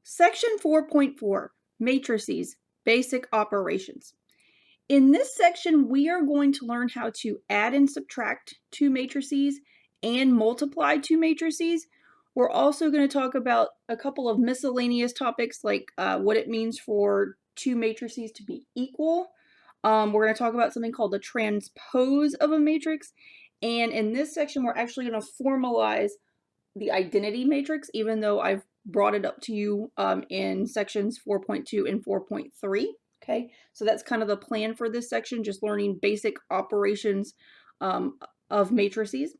Section 4.4, Matrices, Basic Operations. In this section, we are going to learn how to add and subtract two matrices and multiply two matrices. We're also going to talk about a couple of miscellaneous topics like what it means for two matrices to be equal. We're going to talk about something called the transpose of a matrix. And in this section, we're actually going to formalize the identity matrix, even though I've brought it up to you in sections 4.2 and 4.3. Okay, so that's kind of the plan for this section, just learning basic operations of matrices.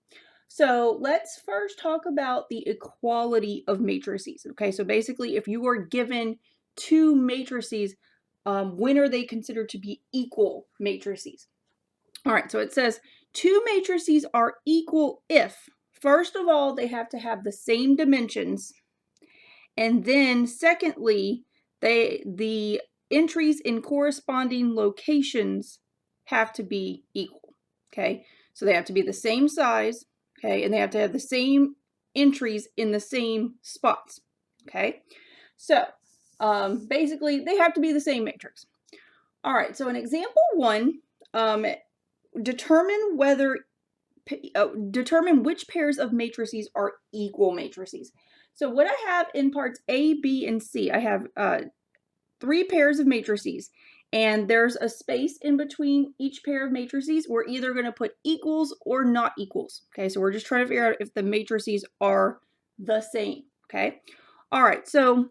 So let's first talk about the equality of matrices. Okay, so basically if you are given two matrices, when are they considered to be equal matrices? All right, so it says two matrices are equal if, first of all, they have to have the same dimensions, and then secondly, the entries in corresponding locations have to be equal. Okay, so they have to be the same size, okay, and they have to have the same entries in the same spots. Okay, so basically they have to be the same matrix. All right, so in example 1, determine which pairs of matrices are equal matrices. So what I have in parts A, B, and C, I have 3 pairs of matrices, and there's a space in between each pair of matrices. We're either going to put equals or not equals. Okay, so we're just trying to figure out if the matrices are the same. Okay, all right, so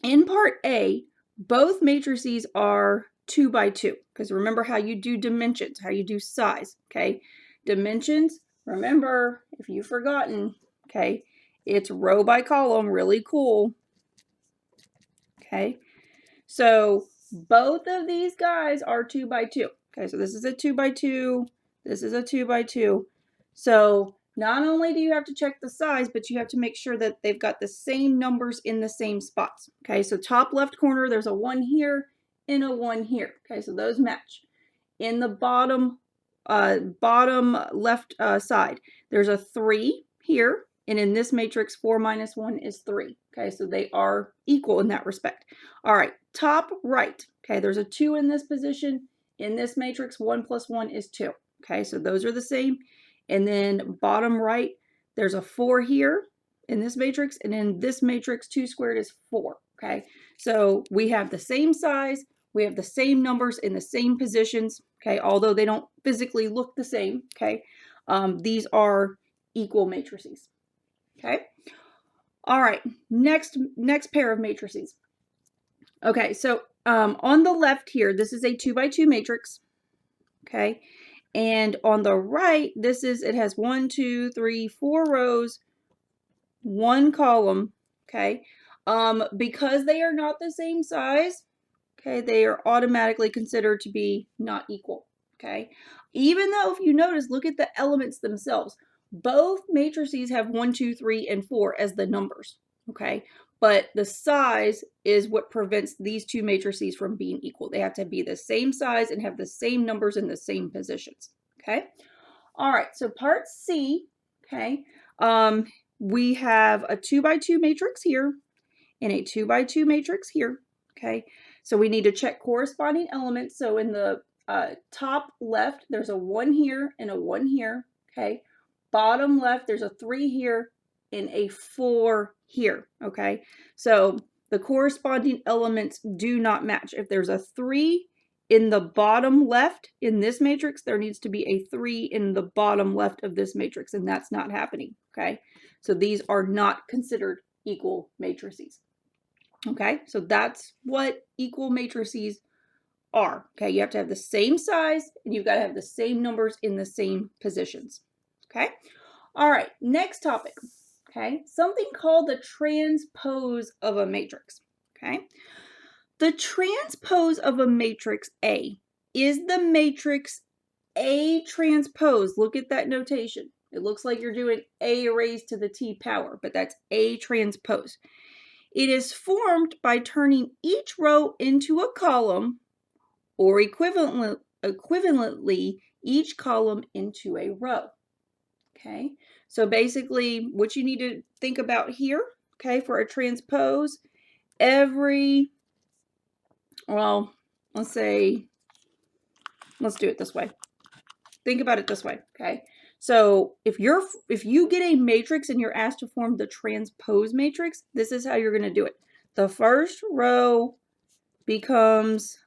in part A, both matrices are 2 by 2, because remember how you do dimensions, how you do size. Okay, dimensions, remember, if you've forgotten, okay, it's row by column, really cool. Okay, so both of these guys are 2 by 2. Okay, so this is a 2 by 2, this is a 2 by 2. So not only do you have to check the size, but you have to make sure that they've got the same numbers in the same spots. Okay, so top left corner, there's a 1 here and a 1 here. Okay, so those match. In the bottom left side, there's a 3 here, and in this matrix, 4 minus 1 is 3. Okay, so they are equal in that respect. All right, top right, okay, there's a 2 in this position. In this matrix, 1 plus 1 is 2. Okay, so those are the same. And then bottom right, there's a 4 here in this matrix, and in this matrix, 2 squared is 4. Okay, so we have the same size, we have the same numbers in the same positions, okay, although they don't physically look the same, okay. These are equal matrices, okay. All right, next pair of matrices. Okay, so on the left here, this is a 2 by 2 matrix, okay, and on the right, it has 1, 2, 3, 4 rows, 1 column, okay. Because they are not the same size, okay, they are automatically considered to be not equal, okay? Even though, if you notice, look at the elements themselves. Both matrices have 1, 2, 3, and 4 as the numbers, okay? But the size is what prevents these two matrices from being equal. They have to be the same size and have the same numbers in the same positions, okay? All right, so part C, okay, we have a 2 by 2 matrix here and a 2 by 2 matrix here, okay? So we need to check corresponding elements. So in the top left, there's a 1 here and a 1 here, okay? Bottom left, there's a 3 here and a 4 here, okay? So the corresponding elements do not match. If there's a 3 in the bottom left in this matrix, there needs to be a 3 in the bottom left of this matrix, and that's not happening, okay? So these are not considered equal matrices. Okay, so that's what equal matrices are. Okay, you have to have the same size and you've got to have the same numbers in the same positions. Okay, all right, next topic. Okay, something called the transpose of a matrix. Okay, the transpose of a matrix A is the matrix A transpose. Look at that notation. It looks like you're doing A raised to the T power, but that's A transpose. It is formed by turning each row into a column, or equivalently each column into a row. Okay, so basically what you need to think about here, okay, for a transpose, every, well, let's do it this way. Think about it this way, okay? So if you get a matrix and you're asked to form the transpose matrix, this is how you're going to do it. The first row becomes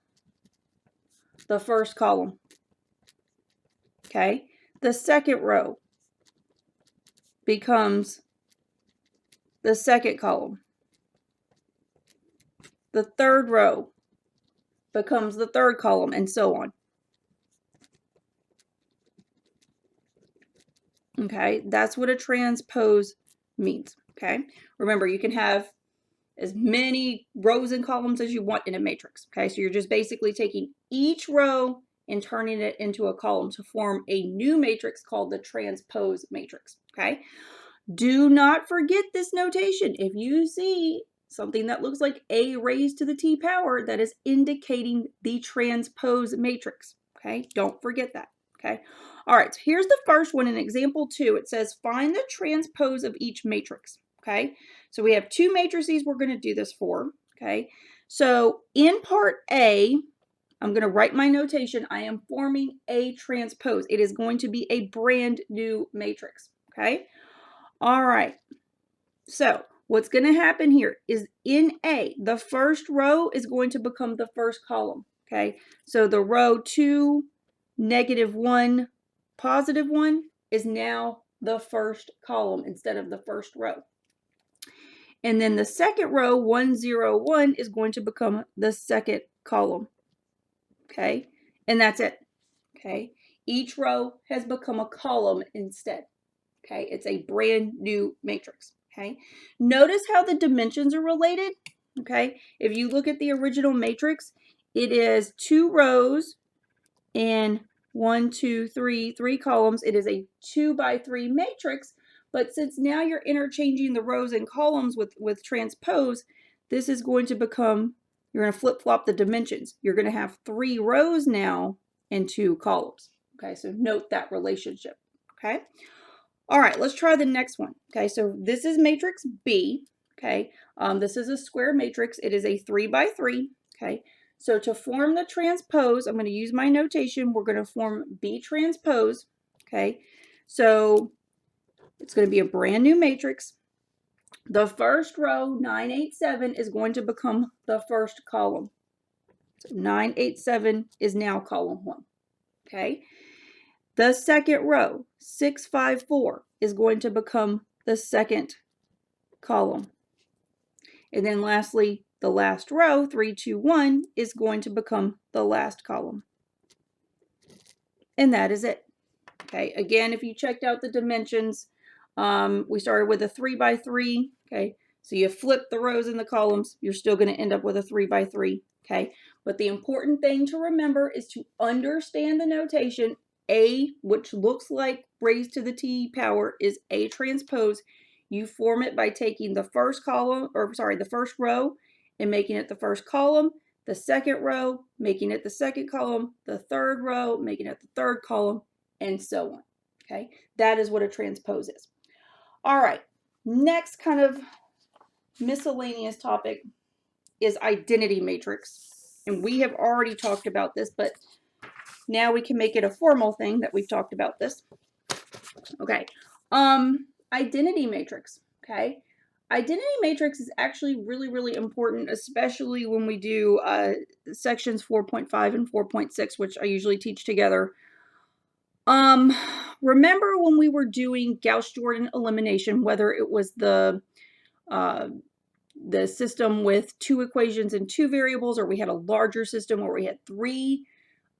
the first column, okay? The second row becomes the second column. The third row becomes the third column, and so on. Okay, that's what a transpose means, okay? Remember, you can have as many rows and columns as you want in a matrix, okay? So you're just basically taking each row and turning it into a column to form a new matrix called the transpose matrix, okay? Do not forget this notation. If you see something that looks like a raised to the t power, that is indicating the transpose matrix, okay? Don't forget that, okay? All right, so here's the first one in example 2. It says find the transpose of each matrix, okay? So we have two matrices we're going to do this for, okay? So in part A, I'm going to write my notation. I am forming a transpose. It is going to be a brand new matrix, okay? All right, so what's going to happen here is in A, the first row is going to become the first column, okay? So the row 2, -1, +1 is now the first column instead of the first row. And then the second row, 1, 0, 1, is going to become the second column, okay? And that's it, okay? Each row has become a column instead, okay? It's a brand new matrix, okay? Notice how the dimensions are related, okay? If you look at the original matrix, it is 2 rows and 1, 2, 3, 3 columns. It is a 2 by 3 matrix, but since now you're interchanging the rows and columns with transpose, this is going to become, you're going to flip-flop the dimensions. You're going to have 3 rows now and 2 columns. Okay, so note that relationship. Okay. All right, let's try the next one. Okay, so this is matrix B. Okay, this is a square matrix. It is a 3 by 3. Okay, so to form the transpose, I'm going to use my notation. We're going to form B transpose. Okay, so it's going to be a brand new matrix. The first row, 9, 8, 7, is going to become the first column. So 9, 8, 7 is now column 1. Okay. The second row, 6, 5, 4, is going to become the second column. And then lastly, the last row, 3, 2, 1, is going to become the last column. And that is it. Okay, again, if you checked out the dimensions, we started with a 3 by 3. Okay, so you flip the rows and the columns, you're still going to end up with a 3 by 3. Okay, but the important thing to remember is to understand the notation. A, which looks like raised to the t power, is a transpose. You form it by taking the first column, or sorry, the first row and making it the first column, the second row, making it the second column, the third row, making it the third column, and so on. Okay, that is what a transpose is. All right, next kind of miscellaneous topic is identity matrix. And we have already talked about this, but now we can make it a formal thing that we've talked about this. Okay, identity matrix, okay? Identity matrix is actually really, really important, especially when we do sections 4.5 and 4.6, which I usually teach together. Remember when we were doing Gauss-Jordan elimination, whether it was the system with 2 equations and 2 variables, or we had a larger system where we had 3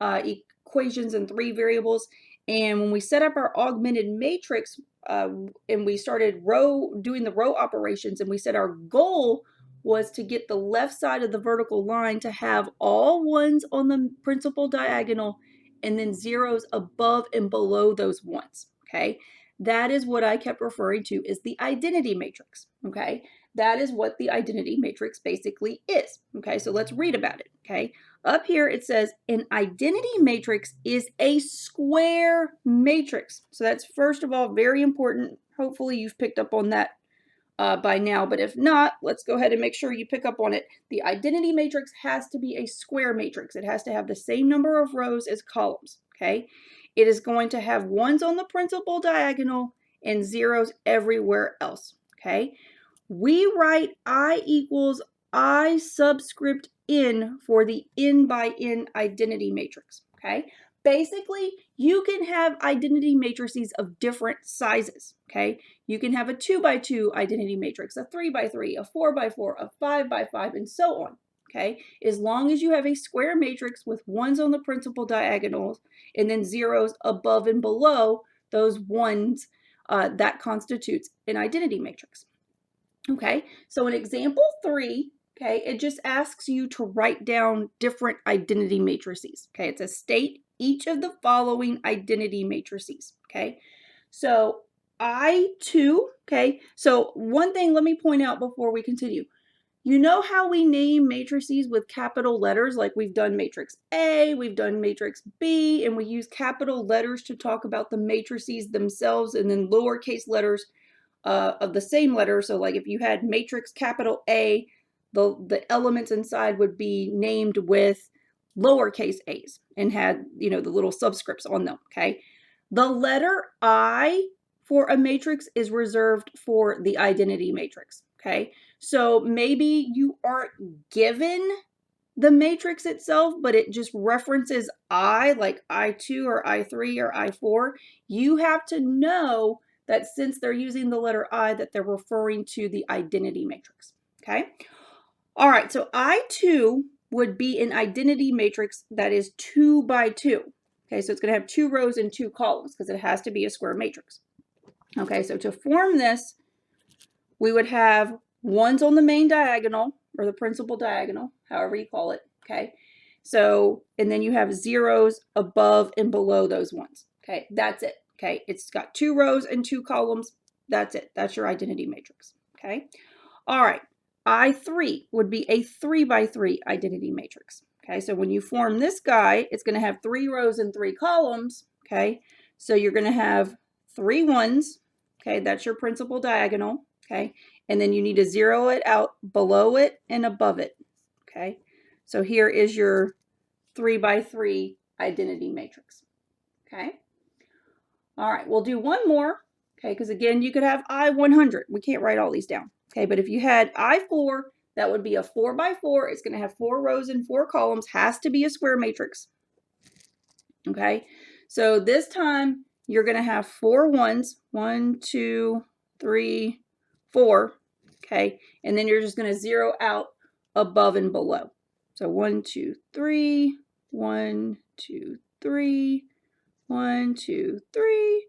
equations and 3 variables. And when we set up our augmented matrix and we started doing the row operations, and we said our goal was to get the left side of the vertical line to have all ones on the principal diagonal and then zeros above and below those ones, okay? That is what I kept referring to as the identity matrix, okay? That is what the identity matrix basically is, okay? So let's read about it, okay? Up here it says an identity matrix is a square matrix. So that's, first of all, very important. Hopefully you've picked up on that by now, but if not, let's go ahead and make sure you pick up on it. The identity matrix has to be a square matrix. It has to have the same number of rows as columns, okay? It is going to have ones on the principal diagonal and zeros everywhere else, okay? We write I equals I subscript n for the n by n identity matrix, okay? Basically, you can have identity matrices of different sizes, okay? You can have a 2 by 2 identity matrix, a 3 by 3, a 4 by 4, a 5 by 5, and so on, okay? As long as you have a square matrix with ones on the principal diagonals and then zeros above and below those ones, that constitutes an identity matrix. Okay, so in example 3, okay, it just asks you to write down different identity matrices. Okay, it says state each of the following identity matrices. Okay, so I2, okay, so one thing let me point out before we continue. You know how we name matrices with capital letters, like we've done matrix A, we've done matrix B, and we use capital letters to talk about the matrices themselves, and then lowercase letters of the same letter. So like if you had matrix capital A, the elements inside would be named with lowercase a's and had, you know, the little subscripts on them, okay? The letter I for a matrix is reserved for the identity matrix, okay? So maybe you aren't given the matrix itself, but it just references I, like I2 or I3 or I4. You have to know that since they're using the letter I, that they're referring to the identity matrix, okay? All right, so I2 would be an identity matrix that is 2 by 2. Okay, so it's going to have 2 rows and 2 columns because it has to be a square matrix. Okay, so to form this, we would have ones on the main diagonal or the principal diagonal, however you call it, okay? So, and then you have zeros above and below those ones, okay? That's it, okay? It's got 2 rows and 2 columns. That's it. That's your identity matrix, okay? All right, I3 would be a 3 by 3 identity matrix, okay? So when you form this guy, it's going to have 3 rows and 3 columns, okay? So you're going to have 3 ones, okay? That's your principal diagonal, okay? And then you need to zero it out below it and above it, okay? So here is your 3 by 3 identity matrix, okay? All right, we'll do one more, okay? Because again, you could have I100. We can't write all these down, okay? But if you had I4, that would be a 4 by 4. It's going to have 4 rows and 4 columns. Has to be a square matrix, okay? So this time, you're going to have 4 ones. 1, 2, 3, 4, okay? And then you're just going to zero out above and below. So 1, 2, 3, 1, 2, 3, 1, 2, 3,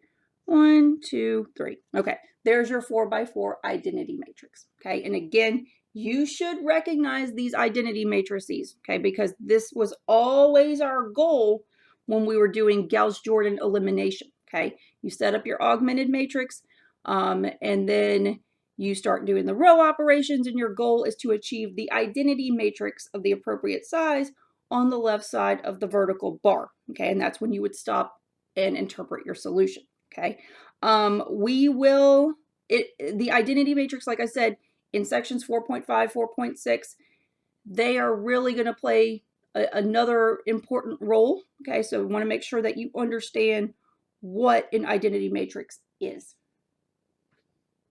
1, 2, 3. Okay, there's your 4 by 4 identity matrix, okay? And again, you should recognize these identity matrices, okay? Because this was always our goal when we were doing Gauss-Jordan elimination, okay? You set up your augmented matrix, and then you start doing the row operations, and your goal is to achieve the identity matrix of the appropriate size on the left side of the vertical bar, okay? And that's when you would stop and interpret your solution, okay? The identity matrix, like I said, in sections 4.5, 4.6, they are really going to play another important role, okay? So we want to make sure that you understand what an identity matrix is.